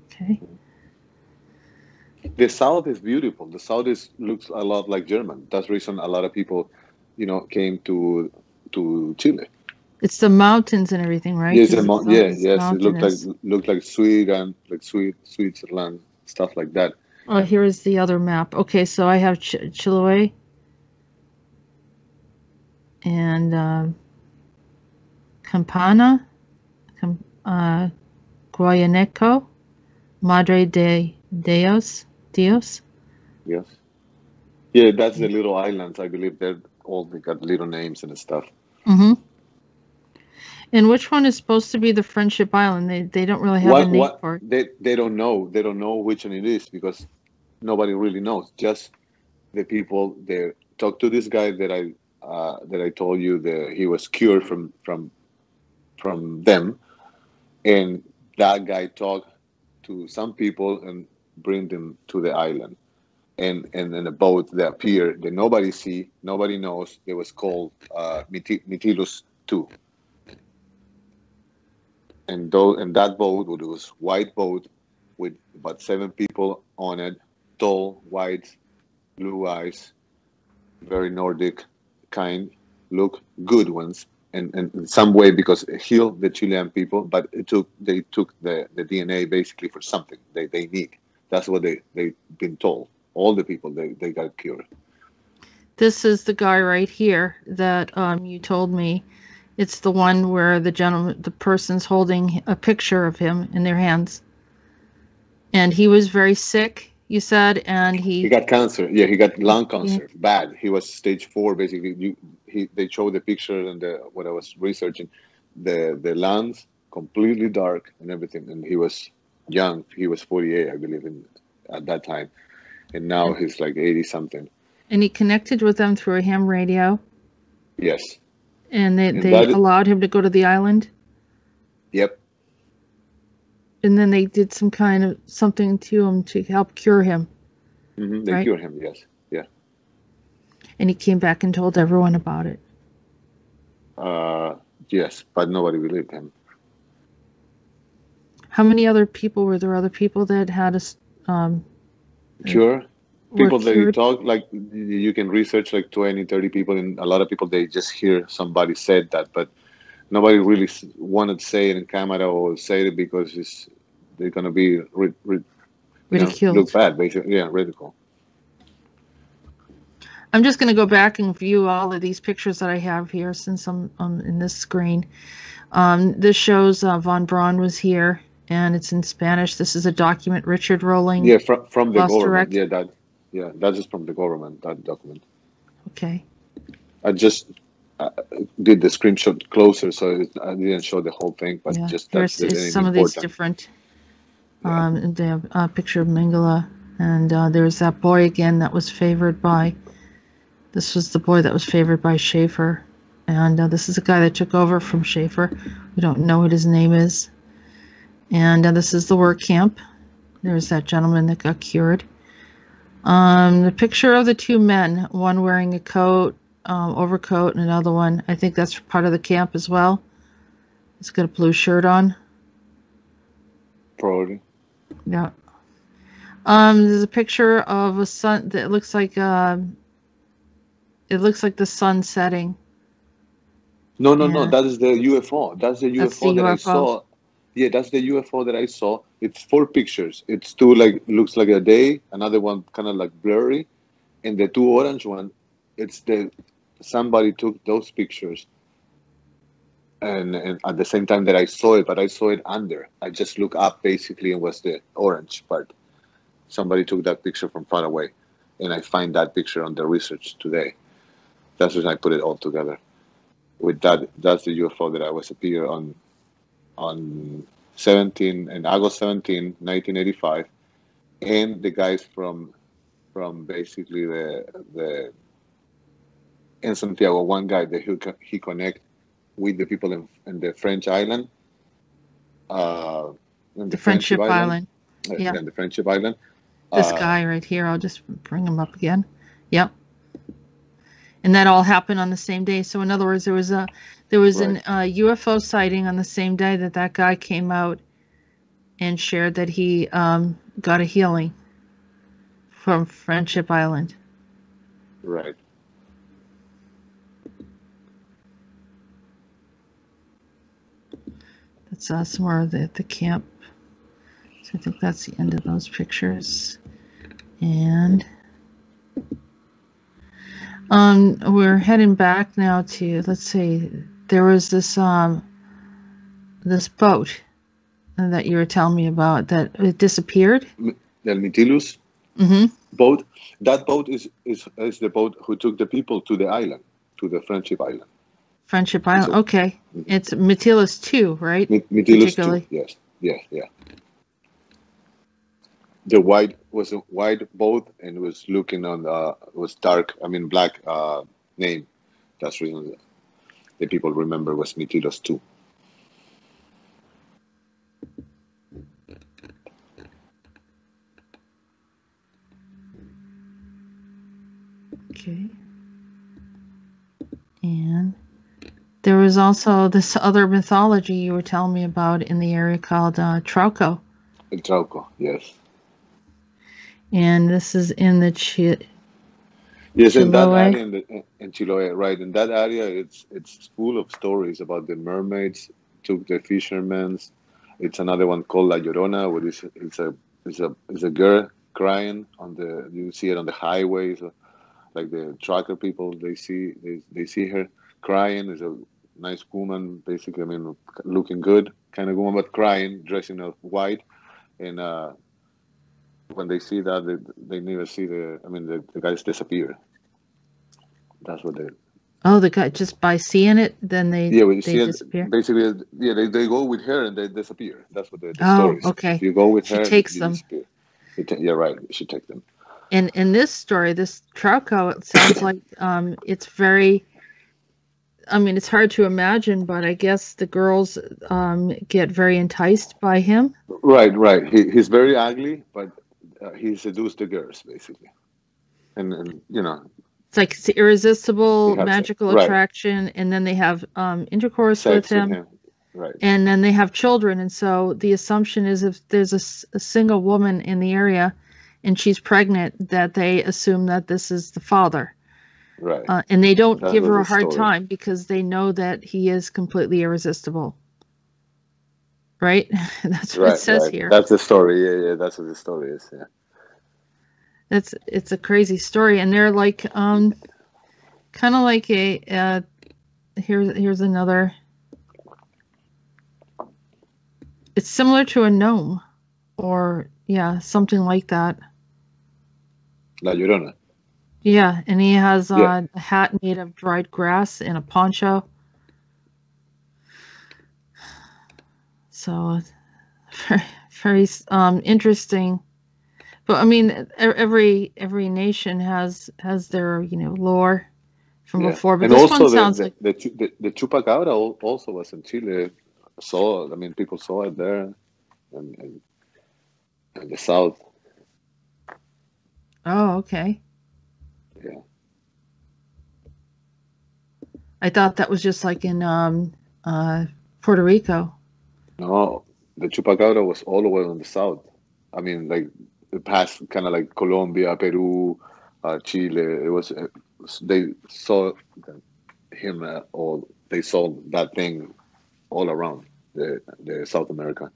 S2: Okay.
S3: The south is beautiful. The south looks a lot like German. That's the reason a lot of people, came to Chile.
S2: It's the mountains and everything, right?
S3: Yes, yes. It looked like Sweden, like Switzerland, stuff like that.
S2: Oh, here is the other map. Okay, so I have Chiloé and Campana, Guayaneco, Madre de Dios.
S3: Yes. Yeah, that's the little islands. I believe they got little names and stuff.
S2: Mm-hmm. And which one is supposed to be the Friendship Island? They don't really have a name for it.
S3: They don't know. They don't know which one it is because nobody really knows. Just the people there. Talk to this guy that I told you that he was cured from them, and that guy talked to some people and bring them to the island. And in a boat that appeared that nobody see, nobody knows. It was called Mytilus 2. And that boat was white boat with about 7 people on it, tall, white, blue eyes, very Nordic kind, look good ones, and in some way because it healed the Chilean people, but they took the DNA basically for something they need. That's what they've been told. All the people they got cured.
S2: This is the guy right here that you told me. It's the one where the person's holding a picture of him in their hands. And he was very sick, you said, and he
S3: got cancer. Yeah, he got lung cancer. Yeah. Bad. He was stage 4, basically. They showed the picture and what I was researching. The lungs completely dark and everything. And he was young. He was 48, I believe, at that time. And now he's like 80 something.
S2: And he connected with them through a ham radio.
S3: Yes.
S2: And they allowed him to go to the island?
S3: Yep.
S2: And then they did some kind of something to him to help cure him.
S3: Mm-hmm. They cured him, yes. Yeah.
S2: And he came back and told everyone about it.
S3: Yes, but nobody believed him.
S2: How many other people were there? Other people that had a
S3: cure? People that you talk, like you can research like 20, 30 people, and a lot of people, they just hear somebody said that, but nobody really wanted to say it in camera or say it because they're going to be
S2: ridiculed.
S3: Look bad, basically. Yeah, ridicule.
S2: I'm just going to go back and view all of these pictures that I have here since I'm in this screen. This shows Von Braun was here, and it's in Spanish. This is a document Richard Rowling.
S3: Yeah, from the government. That is from the government, that document.
S2: Okay.
S3: I just did the screenshot closer, so I didn't show the whole thing, but just that's
S2: some of these different. They have a picture of Mengele, and there's that boy again that was favored by. This was the boy that was favored by Schaefer, and this is a guy that took over from Schaefer. We don't know what his name is. And this is the work camp. There's that gentleman that got cured. The picture of the 2 men, one wearing a coat, overcoat, and another one, I think that's part of the camp as well. He's got a blue shirt on.
S3: Probably.
S2: Yeah. There's a picture of a sun that looks like the sun setting.
S3: No, that is the UFO. That's the UFO that I saw. Yeah, that's the UFO that I saw. It's 4 pictures. It's 2 looks like a day, another one kind of like blurry, and the 2 orange one, it's somebody took those pictures, and at the same time that I saw it, but I saw it under. I just looked up basically, and was the orange part. Somebody took that picture from far away, and I find that picture on the research today. That's when I put it all together. With that, that's the UFO that I was appear on August 17, 1985, and the guys from basically the in Santiago, one guy that he connect with the people in the French island,
S2: in the Friendship Island.
S3: Yeah, the Friendship Island.
S2: This guy right here, I'll just bring him up again. Yep. And that all happened on the same day. So in other words, there was an UFO sighting on the same day that guy came out and shared that he got a healing from Friendship Island.
S3: Right.
S2: That's somewhere at the camp. So I think that's the end of those pictures. And we're heading back now to, let's see, there was this this boat that you were telling me about that it disappeared.
S3: The Mytilus boat. That boat is the boat who took the people to the island, to the Friendship Island.
S2: Friendship Island. Okay, it's Mytilus 2, right?
S3: Mytilus 2. Yes. Yeah. The white was a white boat and was looking on was dark. I mean black name. That's the reason the people remember was Mytilus 2.
S2: Okay. And there was also this other mythology you were telling me about in the area called Trauco.
S3: Trauco, yes.
S2: And this is in the
S3: Yes, in that area in Chiloé, right? In that area, it's full of stories about the mermaids took the fishermen. It's another one called La Llorona, where it's a girl crying on the. You see it on the highways, like the trucker people. They see her crying. It's a nice woman, basically. I mean, looking good, kind of woman, but crying, dressing up white, and when they see that, they never see the guys disappear. That's what they.
S2: Oh, the guy, just by seeing it, then they disappear.
S3: Basically, they go with her and they disappear. That's what the story is.
S2: Okay.
S3: You go with her,
S2: she takes
S3: you
S2: them.
S3: Disappear. You're right. She takes them.
S2: And in this story, this Trauco, it sounds like it's very. I mean, it's hard to imagine, but I guess the girls get very enticed by him.
S3: Right. He's very ugly, but he seduced the girls basically, and you know.
S2: It's like it's irresistible magical attraction, and then they have intercourse with him.
S3: Right.
S2: And then they have children, and so the assumption is if there's a single woman in the area and she's pregnant, that they assume that this is the father.
S3: Right.
S2: And they don't give her a hard time because they know that he is completely irresistible. Right? That's what it says here.
S3: That's the story. Yeah, that's what the story is. Yeah.
S2: It's a crazy story, and they're like kind of like a here's another. It's similar to a gnome, or something like that.
S3: La Llorona.
S2: Yeah, and he has a hat made of dried grass and a poncho. So very, very interesting. But I mean, every nation has their lore from before. But
S3: and
S2: this
S3: also
S2: one sounds
S3: like the chupacabra also was in Chile. People saw it there, and in the south.
S2: Oh, okay.
S3: Yeah.
S2: I thought that was just like in Puerto Rico.
S3: No, the chupacabra was all the way on the south. I mean, like it passed kind of like Colombia, Peru, Chile. It was they saw him, or they saw that thing all around the South America.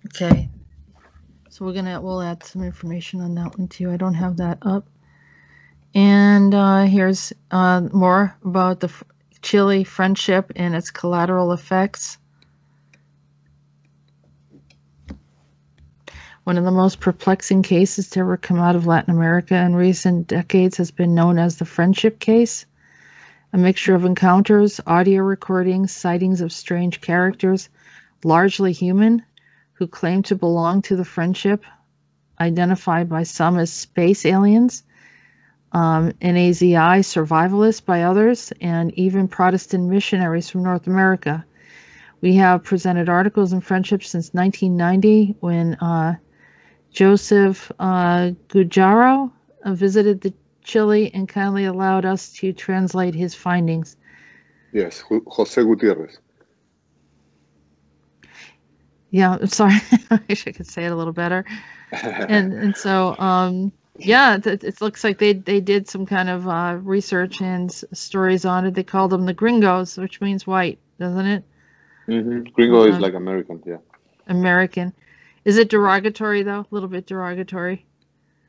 S2: Okay, so we'll add some information on that one too. I don't have that up. And here's more about the Chile friendship and its collateral effects. One of the most perplexing cases to ever come out of Latin America in recent decades has been known as the friendship case. A mixture of encounters, audio recordings, sightings of strange characters, largely human, who claim to belong to the friendship, identified by some as space aliens, NAZI survivalists by others, and even Protestant missionaries from North America. We have presented articles in Friendship since 1990 when Joseph Gujaro visited the Chile and kindly allowed us to translate his findings.
S3: Yes, Jose Gutierrez.
S2: Yeah, I'm sorry. I wish I could say it a little better. And so, it looks like they did some kind of research and stories on it. They called them the Gringos, which means white, doesn't it?
S3: Mm-hmm. Gringo is like American, yeah.
S2: American. Is it derogatory though? A little bit derogatory?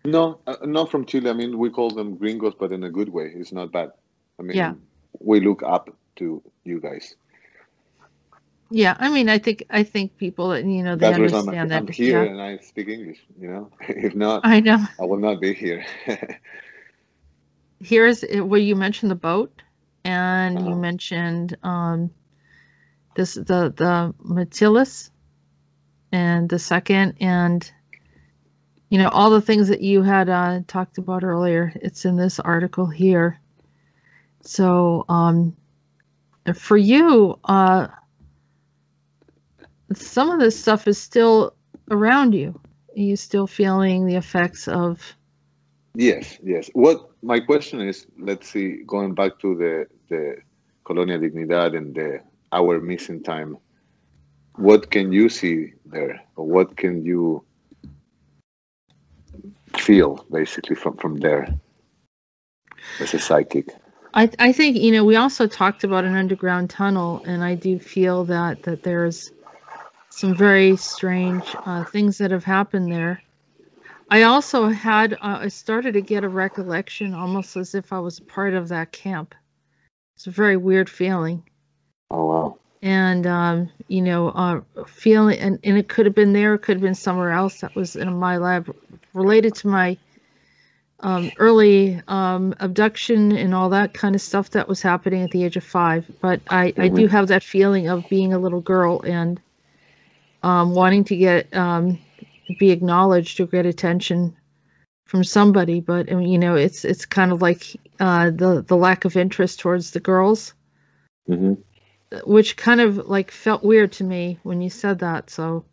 S3: No, not from Chile. I mean, we call them gringos, but in a good way. It's not bad. I mean,
S2: Yeah.
S3: we look up to you guys.
S2: Yeah, I mean, I think people that they
S3: That's the reason
S2: understand that.
S3: I'm here
S2: Yeah,
S3: and I speak English. If not,
S2: I know.
S3: I will not be here.
S2: Here's where you mentioned the boat, and you
S3: Uh-huh.
S2: mentioned the Matilus, and the second, and all the things that you had talked about earlier. It's in this article here. So for you, some of this stuff is still around you. Are you still feeling the effects of?
S3: Yes. What my question is, let's see, going back to the Colonia Dignidad and the hour missing time, what can you see there? Or what can you feel basically from there as a psychic?
S2: I think we also talked about an underground tunnel, and I do feel that there's some very strange things that have happened there. I also had I started to get a recollection, almost as if I was part of that camp. It's a very weird feeling.
S3: Oh wow!
S2: And feeling, and it could have been there, it could have been somewhere else that was in my lab, related to my early abduction and all that kind of stuff that was happening at the age of 5. But I do have that feeling of being a little girl and wanting to be acknowledged or get attention from somebody. But it's kind of like the lack of interest towards the girls, which kind of like felt weird to me when you said that. So,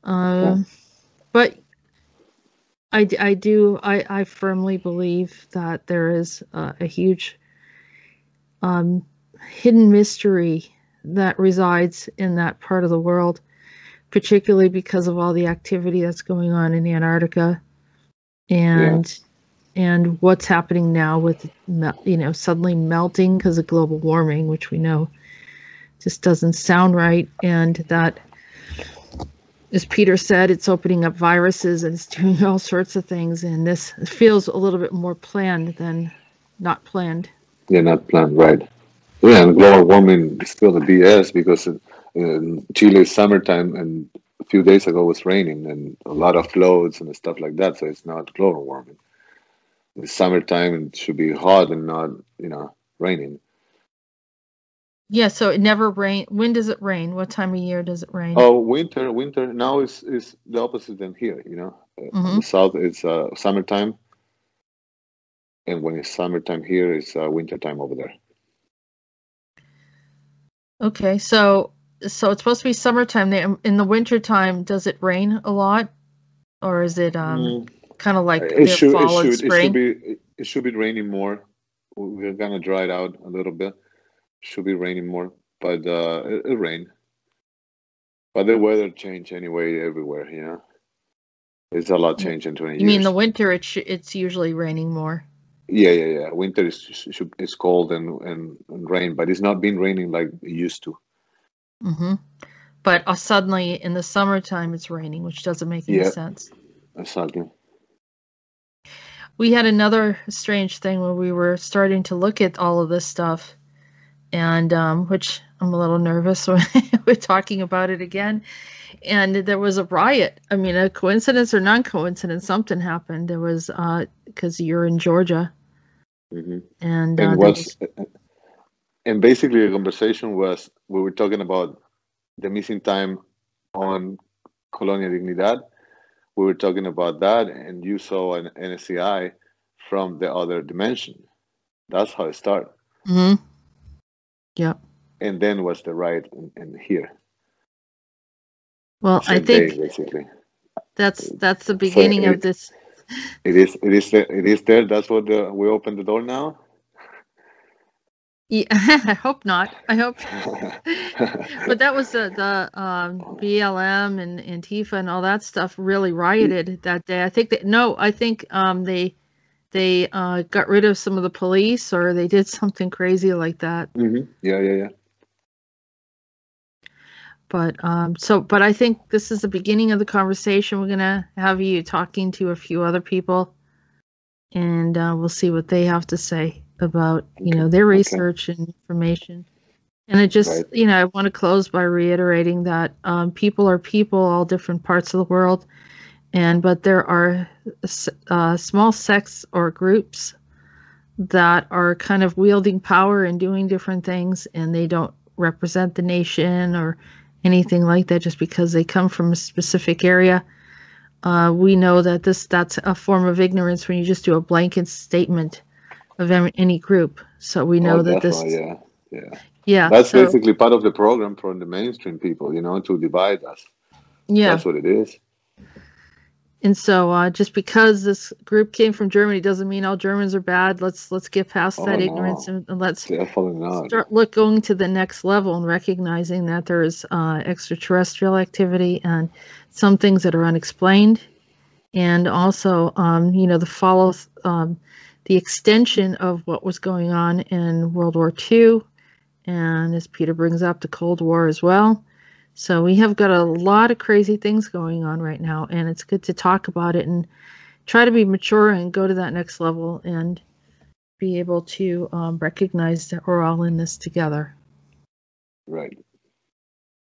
S2: but I firmly believe that there is a huge hidden mystery that resides in that part of the world, particularly because of all the activity that's going on in Antarctica and what's happening now with suddenly melting because of global warming, which we know just doesn't sound right, and that, as Peter said, it's opening up viruses and it's doing all sorts of things, and this feels a little bit more planned than not planned.
S3: Yeah, not planned, right? Yeah, and global warming is still the BS because in Chile is summertime, and a few days ago it was raining and a lot of floods and stuff like that. So it's not global warming. It's summertime and it should be hot and not, raining.
S2: Yeah, so it never rain. When does it rain? What time of year does it rain?
S3: Oh, winter now is the opposite than here. On the south it's summertime, and when it's summertime here, it's wintertime over there.
S2: Okay, so it's supposed to be summertime. In the wintertime, does it rain a lot, or is it kind of like fall and spring?
S3: It should be raining more. We're gonna dry it out a little bit. Should be raining more, but it rain. But the weather change anyway everywhere. It's a lot change in 20 years.
S2: You mean the winter? It's usually raining more.
S3: Yeah. Winter is cold and rain, but it's not been raining like it used to.
S2: But suddenly in the summertime it's raining, which doesn't make any sense.
S3: Exactly.
S2: We had another strange thing where we were starting to look at all of this stuff, and which I'm a little nervous when we're talking about it again. And there was a riot. I mean, a coincidence or non-coincidence, something happened. There was because you're in Georgia, and
S3: basically the conversation was, we were talking about the missing time on Colonia Dignidad. We were talking about that, and you saw an NSCI from the other dimension. That's how it started.
S2: Yeah.
S3: And then was the riot in here.
S2: Well, I think
S3: basically
S2: that's the beginning of this.
S3: It is there. That's what we opened the door now.
S2: Yeah, I hope not. I hope. But that was the BLM and Antifa and all that stuff really rioted that day. I think they got rid of some of the police, or they did something crazy like that.
S3: Yeah.
S2: But but I think this is the beginning of the conversation. We're gonna have you talking to a few other people, and we'll see what they have to say about their research and information. And it just I want to close by reiterating that people are people, all different parts of the world, but there are small sects or groups that are kind of wielding power and doing different things, and they don't represent the nation or anything like that just because they come from a specific area. We know that that's a form of ignorance when you just do a blanket statement of any group. So we know that this. Yeah.
S3: That's basically part of the program from the mainstream people, to divide us.
S2: Yeah.
S3: That's what it is.
S2: And so just because this group came from Germany doesn't mean all Germans are bad. Let's get past that ignorance and let's start going to the next level and recognizing that there is extraterrestrial activity and some things that are unexplained, and also the extension of what was going on in World War II, and as Peter brings up, the Cold War as well. So we have got a lot of crazy things going on right now, and it's good to talk about it and try to be mature and go to that next level and be able to recognize that we're all in this together.
S3: Right.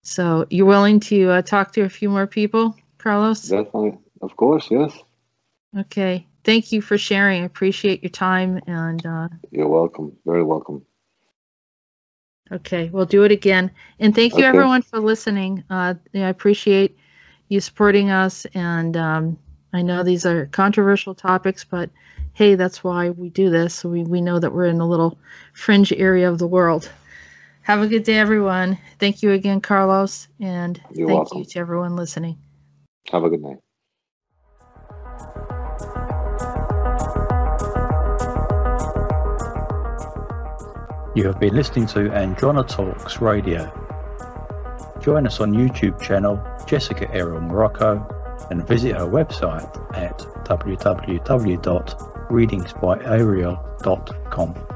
S2: So you're willing to talk to a few more people, Carlos?
S3: Definitely. Of course, yes.
S2: Okay. Thank you for sharing. I appreciate your time. And
S3: you're welcome. Very welcome.
S2: Okay, we'll do it again. And thank you, everyone, for listening. I appreciate you supporting us. And I know these are controversial topics, but hey, that's why we do this. So we know that we're in a little fringe area of the world. Have a good day, everyone. Thank you again, Carlos. And
S3: You're
S2: thank
S3: welcome.
S2: you to everyone listening.
S3: Have a good night.
S1: You have been listening to Andronetalks Radio. Join us on YouTube channel Jessica Errol Morocco and visit her website at www.readingsbyariel.com.